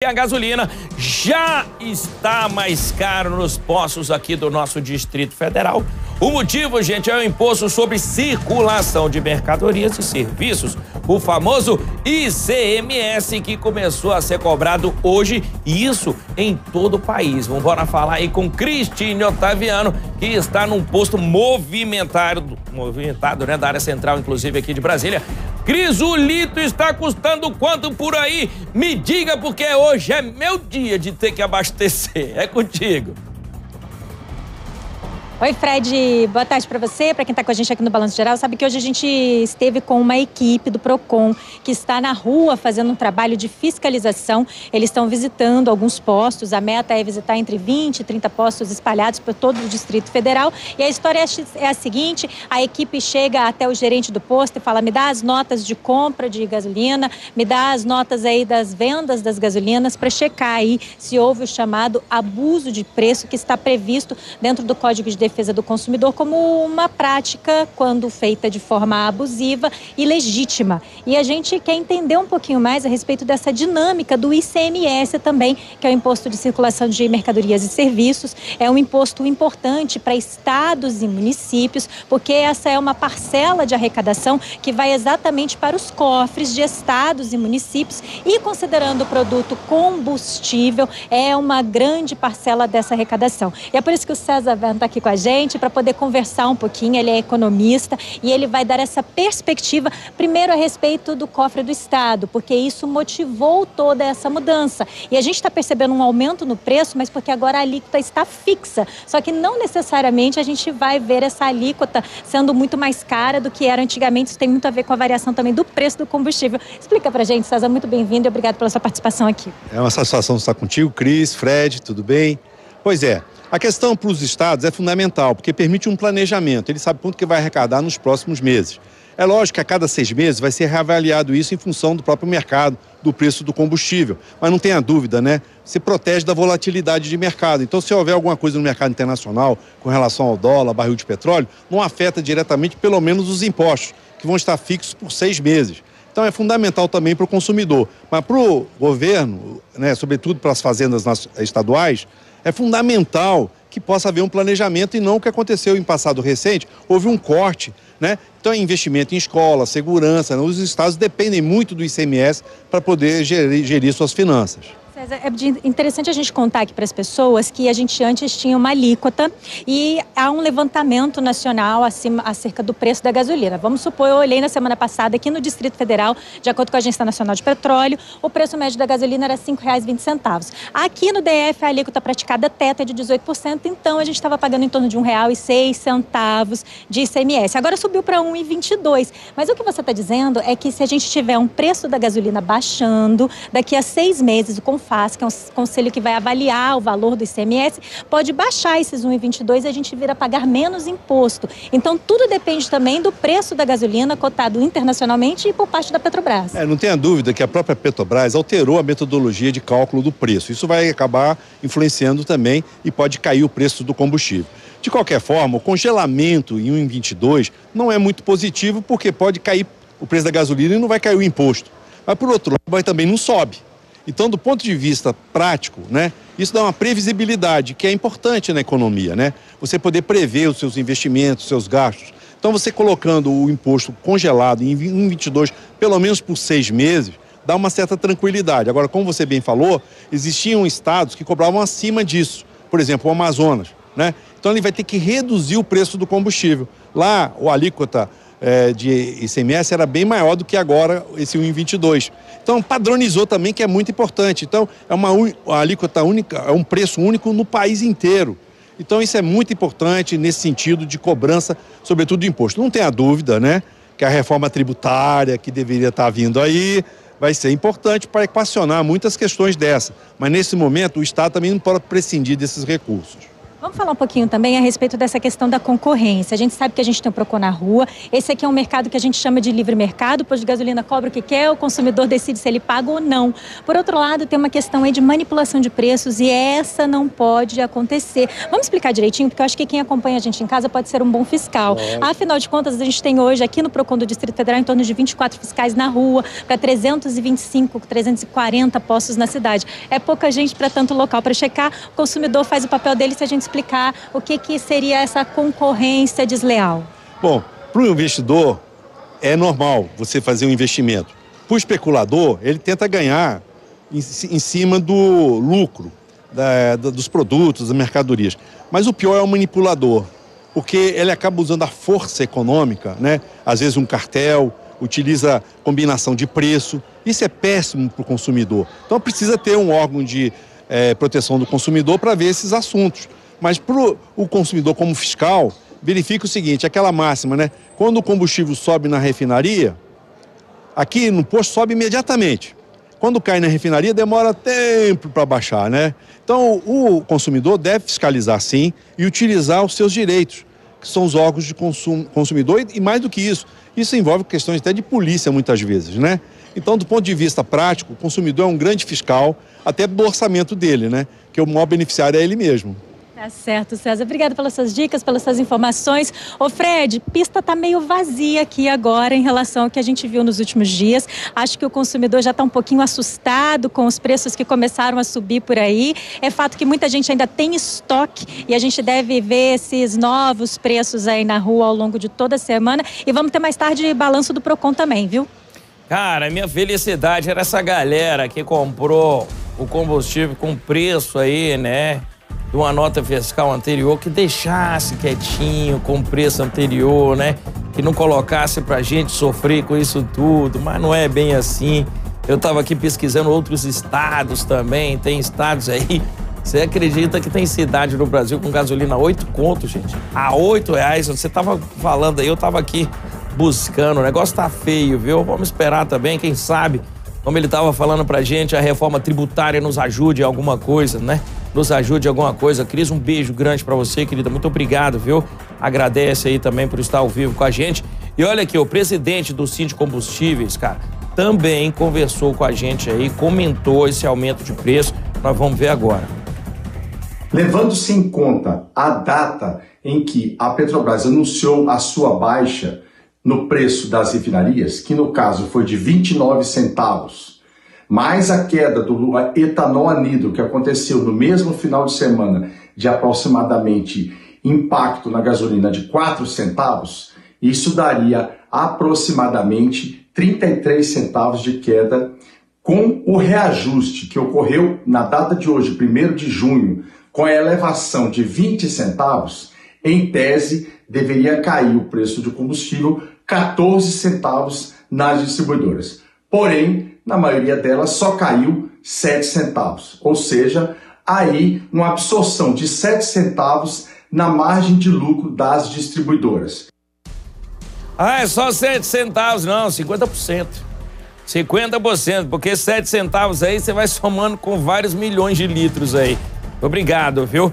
a gasolina já está mais caro nos postos aqui do nosso Distrito Federal. O motivo, gente, é o imposto sobre circulação de mercadorias e serviços, o famoso ICMS, que começou a ser cobrado hoje, e isso em todo o país. Vamos falar aí com Cristine Otaviano, que está num posto movimentado, né, da área central, inclusive aqui de Brasília. Cris, o litro está custando quanto por aí? Me diga, porque hoje é meu dia de ter que abastecer. É contigo. Oi, Fred, boa tarde para você, para quem está com a gente aqui no Balanço Geral. Sabe que hoje a gente esteve com uma equipe do Procon que está na rua fazendo um trabalho de fiscalização. Eles estão visitando alguns postos, a meta é visitar entre 20 e 30 postos espalhados por todo o Distrito Federal. E a história é a seguinte, a equipe chega até o gerente do posto e fala: me dá as notas de compra de gasolina, me dá as notas aí das vendas das gasolinas para checar aí se houve o chamado abuso de preço que está previsto dentro do Código de Defesa do Consumidor como uma prática quando feita de forma abusiva e legítima. E a gente quer entender um pouquinho mais a respeito dessa dinâmica do ICMS também, que é o Imposto de Circulação de Mercadorias e Serviços. É um imposto importante para estados e municípios, porque essa é uma parcela de arrecadação que vai exatamente para os cofres de estados e municípios, e considerando o produto combustível, é uma grande parcela dessa arrecadação. E é por isso que o César Verno está aqui com a gente para poder conversar um pouquinho. Ele é economista e ele vai dar essa perspectiva, primeiro a respeito do cofre do Estado, porque isso motivou toda essa mudança. E a gente está percebendo um aumento no preço, mas porque agora a alíquota está fixa. Só que não necessariamente a gente vai ver essa alíquota sendo muito mais cara do que era antigamente. Isso tem muito a ver com a variação também do preço do combustível. Explica pra gente, César, muito bem-vindo e obrigado pela sua participação aqui. É uma satisfação estar contigo, Cris, Fred, tudo bem? Pois é. A questão para os estados é fundamental, porque permite um planejamento. Ele sabe quanto que vai arrecadar nos próximos meses. É lógico que a cada 6 meses vai ser reavaliado isso em função do próprio mercado, do preço do combustível. Mas não tenha dúvida, né? Se protege da volatilidade de mercado. Então, se houver alguma coisa no mercado internacional com relação ao dólar, barril de petróleo, não afeta diretamente, pelo menos, os impostos, que vão estar fixos por 6 meses. Então é fundamental também para o consumidor. Mas para o governo, né, sobretudo para as fazendas estaduais, é fundamental que possa haver um planejamento e não o que aconteceu em passado recente, houve um corte, né? Então é investimento em escola, segurança, né? Os estados dependem muito do ICMS para poder gerir suas finanças. César, é interessante a gente contar aqui para as pessoas que a gente antes tinha uma alíquota e há um levantamento nacional acerca do preço da gasolina. Vamos supor, eu olhei na semana passada aqui no Distrito Federal, de acordo com a Agência Nacional de Petróleo, o preço médio da gasolina era R$ 5,20. Aqui no DF a alíquota praticada teto é de 18%, então a gente estava pagando em torno de R$ 1,06 de ICMS. Agora subiu para R$ 1,22. Mas o que você está dizendo é que se a gente tiver um preço da gasolina baixando, daqui a 6 meses o CONFAZ, que é um conselho que vai avaliar o valor do ICMS, pode baixar esses 1,22 e a gente vir a pagar menos imposto. Então, tudo depende também do preço da gasolina cotado internacionalmente e por parte da Petrobras. Não tenha dúvida que a própria Petrobras alterou a metodologia de cálculo do preço. Isso vai acabar influenciando também e pode cair o preço do combustível. De qualquer forma, o congelamento em 1,22 não é muito positivo, porque pode cair o preço da gasolina e não vai cair o imposto. Mas, por outro lado, também não sobe. Então, do ponto de vista prático, né, isso dá uma previsibilidade, que é importante na economia, né? Você poder prever os seus investimentos, os seus gastos. Então, você colocando o imposto congelado em 1,22, pelo menos por 6 meses, dá uma certa tranquilidade. Agora, como você bem falou, existiam estados que cobravam acima disso. Por exemplo, o Amazonas, né? Então, ele vai ter que reduzir o preço do combustível. Lá, o alíquota de ICMS era bem maior do que agora esse 1,22. Então padronizou também, que é muito importante. Então é uma alíquota única, é um preço único no país inteiro. Então isso é muito importante nesse sentido de cobrança, sobretudo do imposto. Não tenha dúvida, né, que a reforma tributária que deveria estar vindo aí vai ser importante para equacionar muitas questões dessa. Mas nesse momento o Estado também não pode prescindir desses recursos. Vamos falar um pouquinho também a respeito dessa questão da concorrência. A gente sabe que a gente tem o Procon na rua. Esse aqui é um mercado que a gente chama de livre mercado. O posto de gasolina cobra o que quer, o consumidor decide se ele paga ou não. Por outro lado, tem uma questão aí de manipulação de preços e essa não pode acontecer. Vamos explicar direitinho, porque eu acho que quem acompanha a gente em casa pode ser um bom fiscal. Afinal de contas, a gente tem hoje aqui no Procon do Distrito Federal em torno de 24 fiscais na rua para 325, 340 postos na cidade. É pouca gente para tanto local para checar. O consumidor faz o papel dele se a gente explicar o que seria essa concorrência desleal. Bom, para o investidor é normal você fazer um investimento. Para o especulador, ele tenta ganhar em cima do lucro, dos produtos, das mercadorias. Mas o pior é o manipulador, porque ele acaba usando a força econômica, né? Às vezes um cartel, utiliza combinação de preço. Isso é péssimo para o consumidor. Então precisa ter um órgão de proteção do consumidor para ver esses assuntos. Mas para o consumidor como fiscal, verifica o seguinte, aquela máxima, né? Quando o combustível sobe na refinaria, aqui no posto sobe imediatamente. Quando cai na refinaria, demora tempo para baixar, né? Então o consumidor deve fiscalizar sim e utilizar os seus direitos, que são os órgãos de consumidor e mais do que isso envolve questões até de polícia muitas vezes, né? Então, do ponto de vista prático, o consumidor é um grande fiscal, até do orçamento dele, né? Que o maior beneficiário é ele mesmo. Tá certo, César. Obrigada pelas suas dicas, pelas suas informações. Ô Fred, pista tá meio vazia aqui agora em relação ao que a gente viu nos últimos dias. Acho que o consumidor já está um pouquinho assustado com os preços que começaram a subir por aí. É fato que muita gente ainda tem estoque e a gente deve ver esses novos preços aí na rua ao longo de toda a semana. E vamos ter mais tarde balanço do Procon também, viu? Cara, minha felicidade era essa galera que comprou o combustível com preço aí, né? De uma nota fiscal anterior, que deixasse quietinho com o preço anterior, né? Que não colocasse pra gente sofrer com isso tudo, mas não é bem assim. Eu tava aqui pesquisando outros estados também, tem estados aí. Você acredita que tem cidade no Brasil com gasolina a 8 contos, gente? A R$8, você tava falando aí, eu tava aqui buscando, o negócio tá feio, viu? Vamos esperar também, quem sabe, como ele tava falando pra gente, a reforma tributária nos ajude em alguma coisa, né? Nos ajude em alguma coisa. Cris, um beijo grande pra você, querida. Muito obrigado, viu? Agradece aí também por estar ao vivo com a gente. E olha aqui, o presidente do Sindicombustíveis, cara, também conversou com a gente aí, comentou esse aumento de preço. Nós vamos ver agora. Levando-se em conta a data em que a Petrobras anunciou a sua baixa no preço das refinarias, que no caso foi de 29 centavos, mais a queda do etanol anidro, que aconteceu no mesmo final de semana, de aproximadamente impacto na gasolina de 4 centavos, isso daria aproximadamente 33 centavos de queda. Com o reajuste que ocorreu na data de hoje, 1º de junho, com a elevação de 20 centavos, em tese, deveria cair o preço do combustível 14 centavos nas distribuidoras. Porém, na maioria delas só caiu 7 centavos, ou seja, aí uma absorção de 7 centavos na margem de lucro das distribuidoras. Ah, é só 7 centavos, não, 50%. 50%, porque 7 centavos aí você vai somando com vários milhões de litros aí. Obrigado, viu?